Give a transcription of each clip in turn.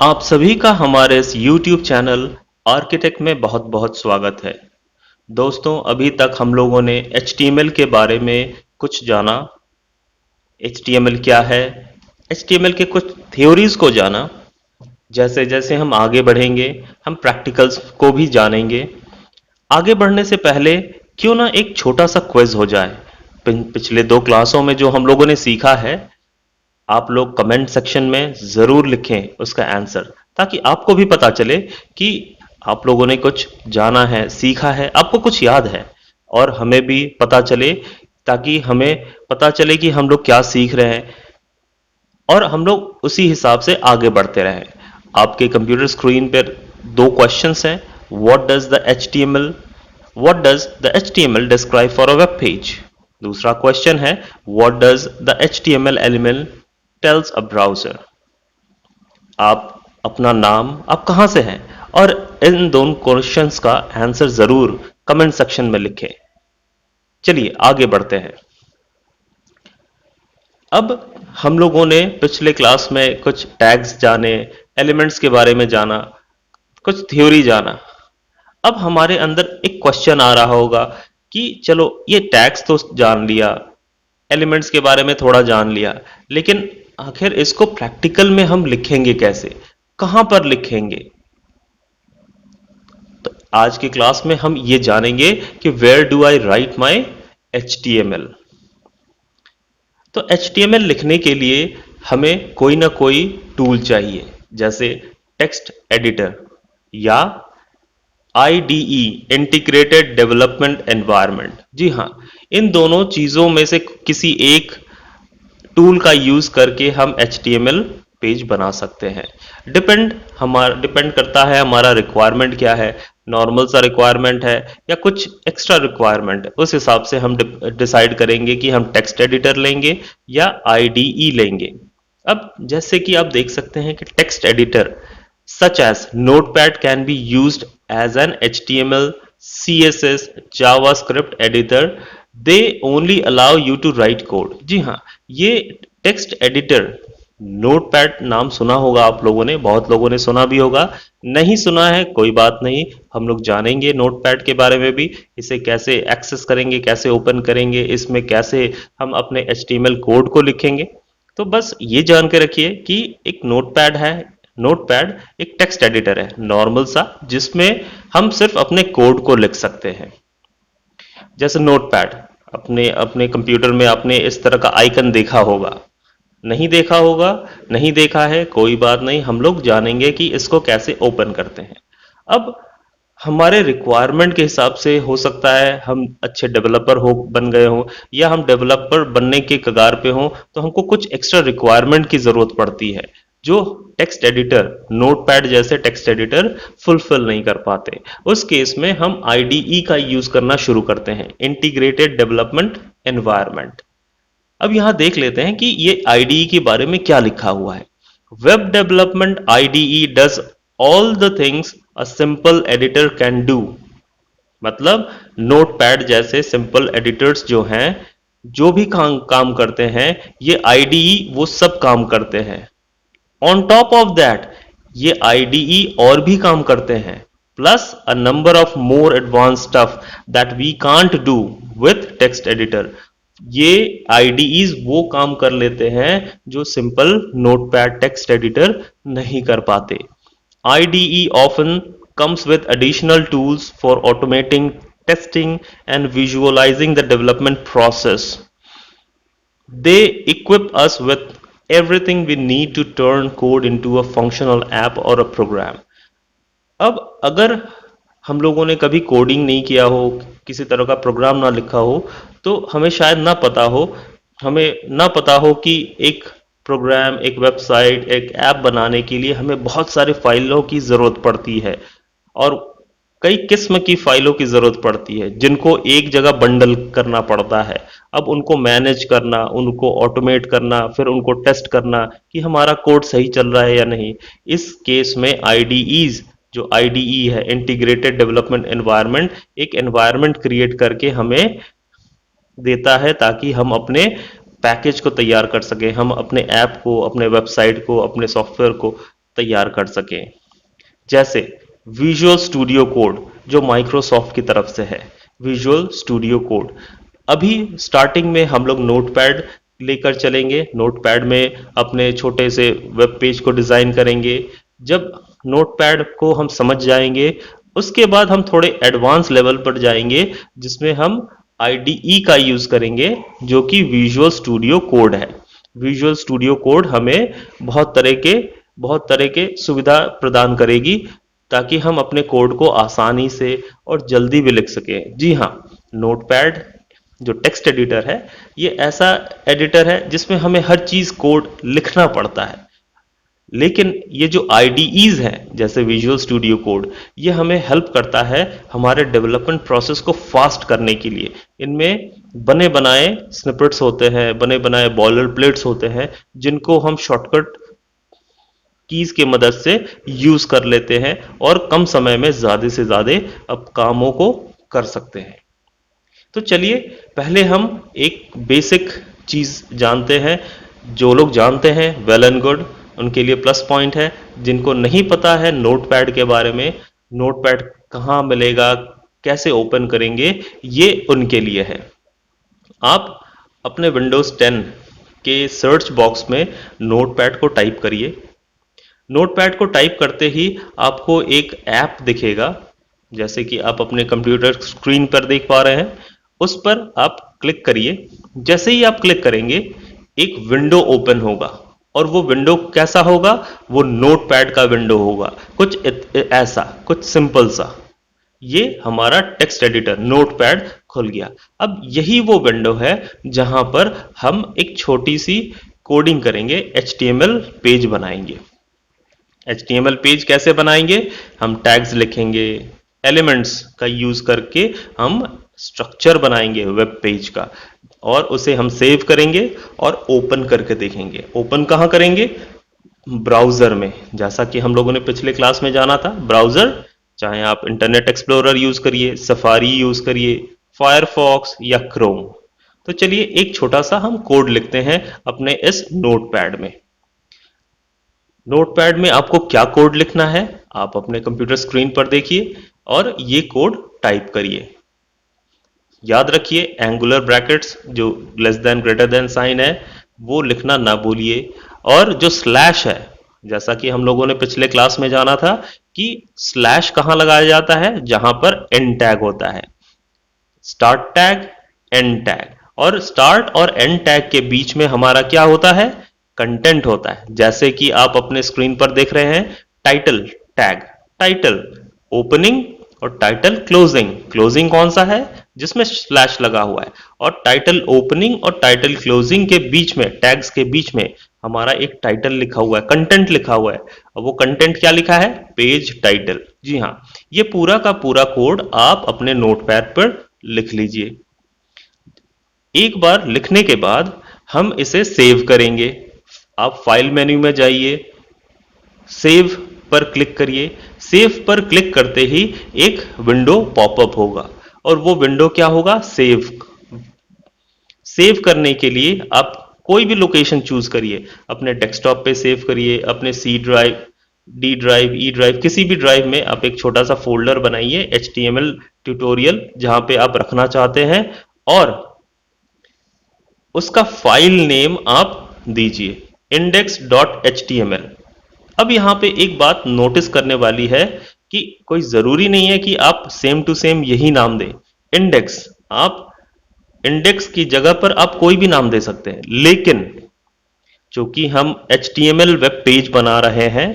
आप सभी का हमारे इस YouTube चैनल आर्किटेक्ट में बहुत बहुत स्वागत है। दोस्तों, अभी तक हम लोगों ने HTML के बारे में कुछ जाना। HTML क्या है, HTML के कुछ थ्योरीज को जाना। जैसे जैसे हम आगे बढ़ेंगे हम प्रैक्टिकल्स को भी जानेंगे। आगे बढ़ने से पहले क्यों ना एक छोटा सा क्विज हो जाए। पिछले 2 क्लासों में जो हम लोगों ने सीखा है, आप लोग कमेंट सेक्शन में ज़रूर लिखें उसका आंसर, ताकि आपको भी पता चले कि आप लोगों ने कुछ जाना है, सीखा है, आपको कुछ याद है। और हमें भी पता चले, ताकि हमें पता चले कि हम लोग क्या सीख रहे हैं और हम लोग उसी हिसाब से आगे बढ़ते रहें। आपके कंप्यूटर स्क्रीन पर 2 क्वेश्चंस हैं। What does the HTML describe for a web page? दूसरा क्वेश्चन है, what does the HTML element tales a browser? आप अपना नाम, आप कहां से हैं, और इन दोनों क्वेश्चंस का आंसर जरूर कमेंट सेक्शन में लिखें। चलिए आगे बढ़ते हैं। अब हम लोगों ने पिछले क्लास में कुछ टैग्स जाने, एलिमेंट्स के बारे में जाना, कुछ थ्योरी जाना। अब हमारे अंदर एक क्वेश्चन आ रहा होगा कि चलो ये टैग्स तो जान लिया, एलिमेंट्स के बारे में थोड़ा जान लिया, लेकिन आखिर इसको प्रैक्टिकल में हम लिखेंगे कैसे, कहां पर लिखेंगे? तो आज की क्लास में हम ये जानेंगे कि where do I write my HTML। तो HTML लिखने के लिए हमें कोई ना कोई टूल चाहिए, जैसे टेक्स्ट एडिटर या IDE, इंटीग्रेटेड डेवलपमेंट एनवायरनमेंट। जी हाँ, इन दोनों चीज़ों में से किसी एक टूल का यूज़ करके हम HTML पेज बना सकते हैं। डिपेंड करता है हमारा रिक्वायरमेंट क्या है। नॉर्मल सा रिक्वायरमेंट है या कुछ एक्स्ट्रा रिक्वायरमेंट है, उस हिसाब से हम डिसाइड करेंगे कि हम टेक्स्ट एडिटर लेंगे या IDE लेंगे। अब जैसे कि आप देख सकते हैं कि text editor such as Notepad can be used as an HTML, CSS, JavaScript editor. They only allow you to write code. जी हाँ, ये टेक्स्ट एडिटर, नोटपैड नाम सुना होगा आप लोगों ने, बहुत लोगों ने सुना भी होगा। नहीं सुना है कोई बात नहीं, हम लोग जानेंगे नोटपैड के बारे में भी। इसे कैसे एक्सेस करेंगे, कैसे ओपन करेंगे, इसमें कैसे हम अपने HTML कोड को लिखेंगे। तो बस ये जान के रखिए कि एक नोटपैड है। नोटपैड एक टेक्स्ट एडिटर है नॉर्मल सा, जिसमें हम सिर्फ अपने कोड को लिख सकते हैं। जैसे नोटपैड, अपने अपने कंप्यूटर में आपने इस तरह का आइकन देखा होगा। नहीं देखा होगा, नहीं देखा है कोई बात नहीं, हम लोग जानेंगे कि इसको कैसे ओपन करते हैं। अब हमारे रिक्वायरमेंट के हिसाब से हो सकता है हम अच्छे डेवलपर हो बन गए हों, या हम डेवलपर बनने के कगार पे हों, तो हमको कुछ एक्स्ट्रा रिक्वायरमेंट की ज़रूरत पड़ती है, जो टेक्स्ट एडिटर, नोटपैड जैसे टेक्स्ट एडिटर फुलफिल नहीं कर पाते। उस केस में हम IDE का यूज़ करना शुरू करते हैं, इंटीग्रेटेड डेवलपमेंट एनवायरनमेंट। अब यहां देख लेते हैं कि ये IDE के बारे में क्या लिखा हुआ है। Web development IDE does all the things a simple editor can do. मतलब नोटपैड जैसे सिंपल एडिटर्स जो हैं, जो भी काम करते हैं, ये IDE वो सब काम करते हैं। ऑन टॉप ऑफ दैट, ये IDE और भी काम करते हैं, plus a number of more advance stuff that we can't do with text editor. ये IDEs वो काम कर लेते हैं जो सिंपल नोटपैड टेक्स्ट एडिटर नहीं कर पाते। IDE often comes with additional tools for automating testing and visualizing the development process. They equip us with everything we need to turn code into a functional app or a program. अब अगर हम लोगों ने कभी coding नहीं किया हो, किसी तरह का प्रोग्राम ना लिखा हो, तो हमें शायद ना पता हो, हमें ना पता हो कि एक प्रोग्राम, एक वेबसाइट, एक ऐप बनाने के लिए हमें बहुत सारे फाइलों की ज़रूरत पड़ती है, और कई किस्म की फाइलों की ज़रूरत पड़ती है, जिनको एक जगह बंडल करना पड़ता है। अब उनको मैनेज करना, उनको ऑटोमेट करना, फिर उनको टेस्ट करना कि हमारा कोड सही चल रहा है या नहीं। इस केस में IDEs, जो IDE है, इंटीग्रेटेड डेवलपमेंट एनवायरनमेंट, एक एनवायरनमेंट क्रिएट करके हमें देता है, ताकि हम अपने पैकेज को तैयार कर सकें, हम अपने ऐप को, अपने वेबसाइट को, अपने सॉफ्टवेयर को तैयार कर सकें। जैसे विजुअल स्टूडियो कोड जो माइक्रोसॉफ्ट की तरफ से है, विजुअल स्टूडियो कोड। अभी स्टार्टिंग में हम लोग नोटपैड लेकर चलेंगे, नोटपैड में अपने छोटे से वेब पेज को डिज़ाइन करेंगे। जब नोटपैड को हम समझ जाएंगे, उसके बाद हम थोड़े एडवांस लेवल पर जाएंगे जिसमें हम आईडीई का यूज़ करेंगे जो कि विजुअल स्टूडियो कोड है। विजुअल स्टूडियो कोड हमें बहुत तरह के सुविधा प्रदान करेगी ताकि हम अपने कोड को आसानी से और जल्दी भी लिख सकें। जी हाँ, नोटपैड जो टेक्स्ट एडिटर है, ये ऐसा एडिटर है जिसमें हमें हर चीज़ कोड लिखना पड़ता है। लेकिन ये जो आईडीईज हैं जैसे विजुअल स्टूडियो कोड, ये हमें हेल्प करता है हमारे डेवलपमेंट प्रोसेस को फास्ट करने के लिए। इनमें बने बनाए स्निपेट्स होते हैं, बने बनाए बॉलर प्लेट्स होते हैं जिनको हम शॉर्टकट कीज की मदद से यूज कर लेते हैं और कम समय में ज्यादा से ज्यादा अब कामों को कर सकते हैं। तो चलिए पहले हम एक बेसिक चीज जानते हैं। जो लोग जानते हैं वेल एंड गुड, उनके लिए प्लस पॉइंट है। जिनको नहीं पता है नोटपैड के बारे में, नोटपैड कहाँ मिलेगा, कैसे ओपन करेंगे, ये उनके लिए है। आप अपने विंडोज 10 के सर्च बॉक्स में नोटपैड को टाइप करिए। नोटपैड को टाइप करते ही आपको एक ऐप दिखेगा, जैसे कि आप अपने कंप्यूटर स्क्रीन पर देख पा रहे हैं। उस पर आप क्लिक करिए। जैसे ही आप क्लिक करेंगे, एक विंडो ओपन होगा और वो विंडो कैसा होगा? वो नोटपैड का विंडो होगा, कुछ ऐसा, कुछ सिंपल सा। ये हमारा टेक्स्ट एडिटर नोटपैड खुल गया। अब यही वो विंडो है जहां पर हम एक छोटी सी कोडिंग करेंगे, HTML पेज बनाएंगे। HTML पेज कैसे बनाएंगे? हम टैग्स लिखेंगे, एलिमेंट्स का यूज करके हम स्ट्रक्चर बनाएंगे वेब पेज का, और उसे हम सेव करेंगे और ओपन करके देखेंगे। ओपन कहाँ करेंगे? ब्राउजर में। जैसा कि हम लोगों ने पिछले क्लास में जाना था, ब्राउजर, चाहे आप इंटरनेट एक्सप्लोरर यूज करिए, सफारी यूज करिए, फायरफॉक्स या क्रोम। तो चलिए एक छोटा सा हम कोड लिखते हैं अपने इस नोटपैड में। नोटपैड में आपको क्या कोड लिखना है, आप अपने कंप्यूटर स्क्रीन पर देखिए और ये कोड टाइप करिए। याद रखिए एंगुलर ब्रैकेट्स, जो less than greater than sign है, वो लिखना ना भूलिए। और जो स्लैश है, जैसा कि हम लोगों ने पिछले क्लास में जाना था कि स्लैश कहाँ लगाया जाता है? जहां पर एंड टैग होता है। स्टार्ट टैग, एंड टैग, और स्टार्ट और एंड टैग के बीच में हमारा क्या होता है? कंटेंट होता है। जैसे कि आप अपने स्क्रीन पर देख रहे हैं, टाइटल टैग, टाइटल ओपनिंग और टाइटल क्लोजिंग। क्लोजिंग कौन सा है? जिसमें स्लैश लगा हुआ है। और टाइटल ओपनिंग और टाइटल क्लोजिंग के बीच में, टैग्स के बीच में हमारा एक टाइटल लिखा हुआ है, कंटेंट लिखा हुआ है। और वो कंटेंट क्या लिखा है? Page title. जी हाँ, ये पूरा का पूरा कोड आप अपने नोटपैड पर लिख लीजिए। एक बार लिखने के बाद हम इसे सेव करेंगे। आप फाइल मेन्यू में जाइए, सेव पर क्लिक करिए। सेव पर क्लिक करते ही एक विंडो पॉपअप होगा और वो विंडो क्या होगा? सेव। सेव करने के लिए आप कोई भी लोकेशन चूज करिए, अपने डेस्कटॉप पे सेव करिए, अपने C drive, D drive, E drive, किसी भी ड्राइव में आप एक छोटा सा फोल्डर बनाइए, HTML ट्यूटोरियल, जहां पे आप रखना चाहते हैं, और उसका फाइल नेम आप दीजिए index.html। अब यहां पे एक बात नोटिस करने वाली है कि कोई जरूरी नहीं है कि आप सेम टू सेम यही नाम दें। इंडेक्स, आप इंडेक्स की जगह पर आप कोई भी नाम दे सकते हैं, लेकिन चूंकि हम HTML वेब पेज बना रहे हैं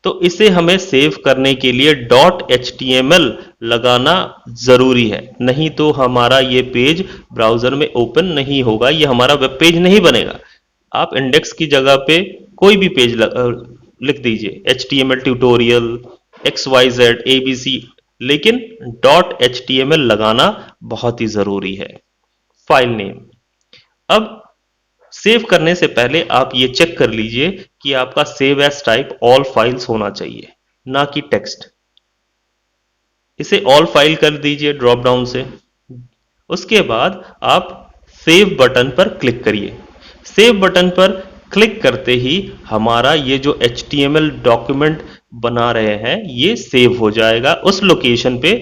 तो इसे हमें सेव करने के लिए .html लगाना जरूरी है, नहीं तो हमारा ये पेज ब्राउजर में ओपन नहीं होगा, ये हमारा वेब पेज नहीं बनेगा। आप इंडेक्स की जगह पे कोई भी पेज लिख दीजिए, HTML ट्यूटोरियल, XYZ ABC, लेकिन .html लगाना बहुत ही जरूरी है। File name. अब सेव करने से पहले आप ये चेक कर लीजिए कि आपका save as type all files होना चाहिए, ना कि टेक्स्ट। इसे ऑल फाइल कर दीजिए ड्रॉप डाउन से। उसके बाद आप सेव बटन पर क्लिक करिए। सेव बटन पर क्लिक करते ही हमारा ये जो HTML डॉक्यूमेंट बना रहे हैं ये सेव हो जाएगा उस लोकेशन पे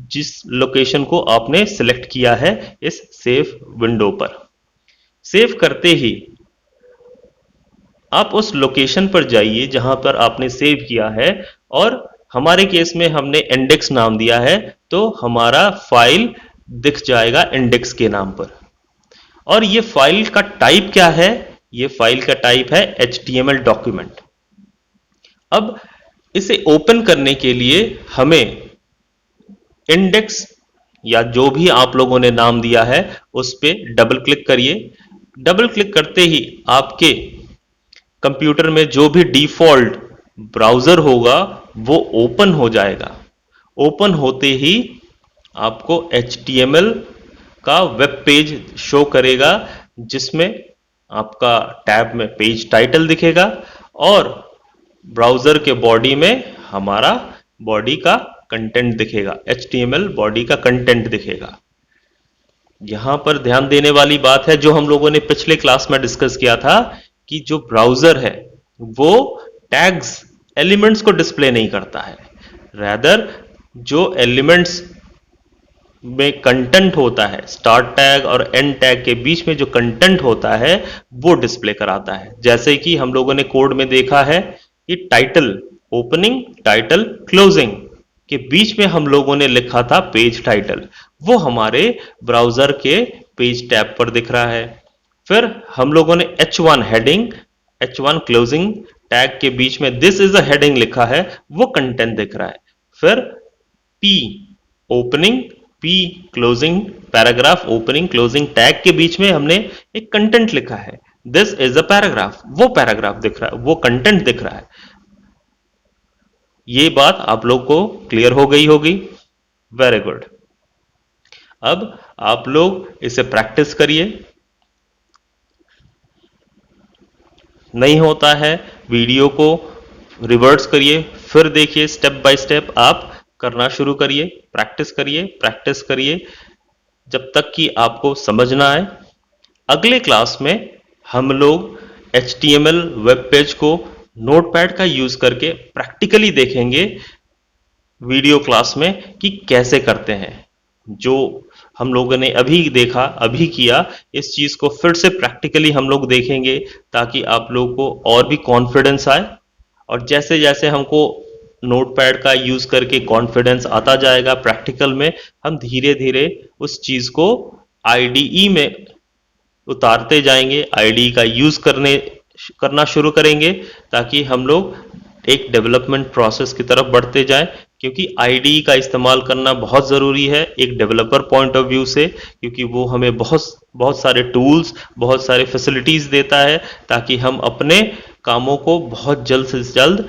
जिस लोकेशन को आपने सिलेक्ट किया है इस सेव विंडो पर। सेव करते ही आप उस लोकेशन पर जाइए जहां पर आपने सेव किया है और हमारे केस में हमने इंडेक्स नाम दिया है तो हमारा फाइल दिख जाएगा इंडेक्स के नाम पर। और ये फाइल का टाइप क्या है? ये फाइल का टाइप है HTML डॉक्यूमेंट। अब इसे ओपन करने के लिए हमें इंडेक्स या जो भी आप लोगों ने नाम दिया है उस पर डबल क्लिक करिए। डबल क्लिक करते ही आपके कंप्यूटर में जो भी डिफॉल्ट ब्राउजर होगा वो ओपन हो जाएगा। ओपन होते ही आपको HTML का वेब पेज शो करेगा जिसमें आपका टैब में पेज टाइटल दिखेगा और ब्राउजर के बॉडी में हमारा बॉडी का कंटेंट दिखेगा, HTML बॉडी का कंटेंट दिखेगा। यहां पर ध्यान देने वाली बात है जो हम लोगों ने पिछले क्लास में डिस्कस किया था कि जो ब्राउजर है वो टैग्स एलिमेंट्स को डिस्प्ले नहीं करता है, रैदर जो एलिमेंट्स में कंटेंट होता है स्टार्ट टैग और एंड टैग के बीच में जो कंटेंट होता है वो डिस्प्ले कराता है। जैसे कि हम लोगों ने कोड में देखा है कि टाइटल ओपनिंग टाइटल क्लोजिंग के बीच में हम लोगों ने लिखा था पेज टाइटल, वो हमारे ब्राउजर के पेज टैब पर दिख रहा है। फिर हम लोगों ने H1 heading H1 closing tag के बीच में दिस इज अ हेडिंग लिखा है, वो कंटेंट दिख रहा है। फिर P opening P closing paragraph opening closing tag के बीच में हमने एक कंटेंट लिखा है दिस इज अ पैराग्राफ, वो पैराग्राफ दिख रहा है, वो कंटेंट दिख रहा है। ये बात आप लोग को क्लियर हो गई होगी। Very good. अब आप लोग इसे प्रैक्टिस करिए। नहीं होता है वीडियो को रिवर्स करिए, फिर देखिए, स्टेप बाय स्टेप आप करना शुरू करिए, प्रैक्टिस करिए जब तक कि आपको समझ ना आए। अगले क्लास में हम लोग HTML वेब पेज को नोटपैड का यूज करके प्रैक्टिकली देखेंगे वीडियो क्लास में कि कैसे करते हैं। जो हम लोगों ने अभी देखा अभी किया इस चीज को फिर से प्रैक्टिकली हम लोग देखेंगे ताकि आप लोगों को और भी कॉन्फिडेंस आए। और जैसे जैसे हमको नोटपैड का यूज करके कॉन्फिडेंस आता जाएगा प्रैक्टिकल में, हम धीरे धीरे उस चीज को IDE में उतारते जाएंगे, IDE का यूज करना शुरू करेंगे ताकि हम लोग एक डेवलपमेंट प्रोसेस की तरफ बढ़ते जाएं। क्योंकि IDE का इस्तेमाल करना बहुत ज़रूरी है एक डेवलपर पॉइंट ऑफ व्यू से, क्योंकि वो हमें बहुत सारे टूल्स बहुत सारे फैसिलिटीज़ देता है ताकि हम अपने कामों को बहुत जल्द से जल्द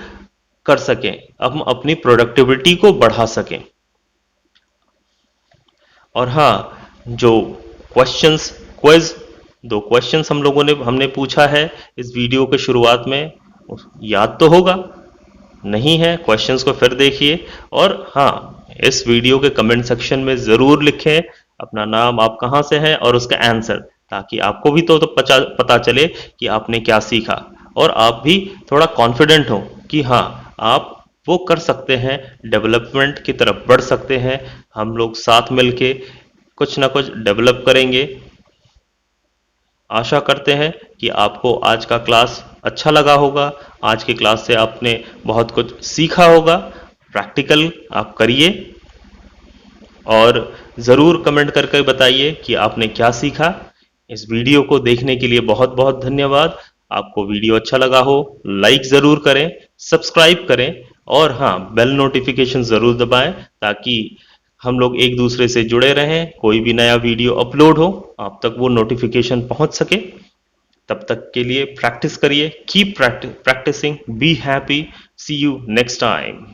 कर सकें, हम अपनी प्रोडक्टिविटी को बढ़ा सकें। और हाँ, जो क्विज 2 क्वेश्चंस हम लोगों ने हमने पूछा है इस वीडियो के शुरुआत में, याद तो होगा? नहीं है क्वेश्चंस को फिर देखिए। और हाँ, इस वीडियो के कमेंट सेक्शन में ज़रूर लिखें अपना नाम, आप कहाँ से हैं और उसका आंसर, ताकि आपको भी तो पता चले कि आपने क्या सीखा और आप भी थोड़ा कॉन्फिडेंट हो कि हाँ आप वो कर सकते हैं, डेवलपमेंट की तरफ बढ़ सकते हैं। हम लोग साथ मिलके कुछ ना कुछ डेवलप करेंगे। आशा करते हैं कि आपको आज का क्लास अच्छा लगा होगा। आज की क्लास से आपने बहुत कुछ सीखा होगा। प्रैक्टिकल आप करिए और ज़रूर कमेंट करके बताइए कि आपने क्या सीखा। इस वीडियो को देखने के लिए बहुत बहुत धन्यवाद। आपको वीडियो अच्छा लगा हो लाइक ज़रूर करें, सब्सक्राइब करें और हाँ, बेल नोटिफिकेशन ज़रूर दबाएं ताकि हम लोग एक दूसरे से जुड़े रहें। कोई भी नया वीडियो अपलोड हो आप तक वो नोटिफिकेशन पहुंच सके। तब तक के लिए प्रैक्टिस करिए, keep practising, be happy, see you next time.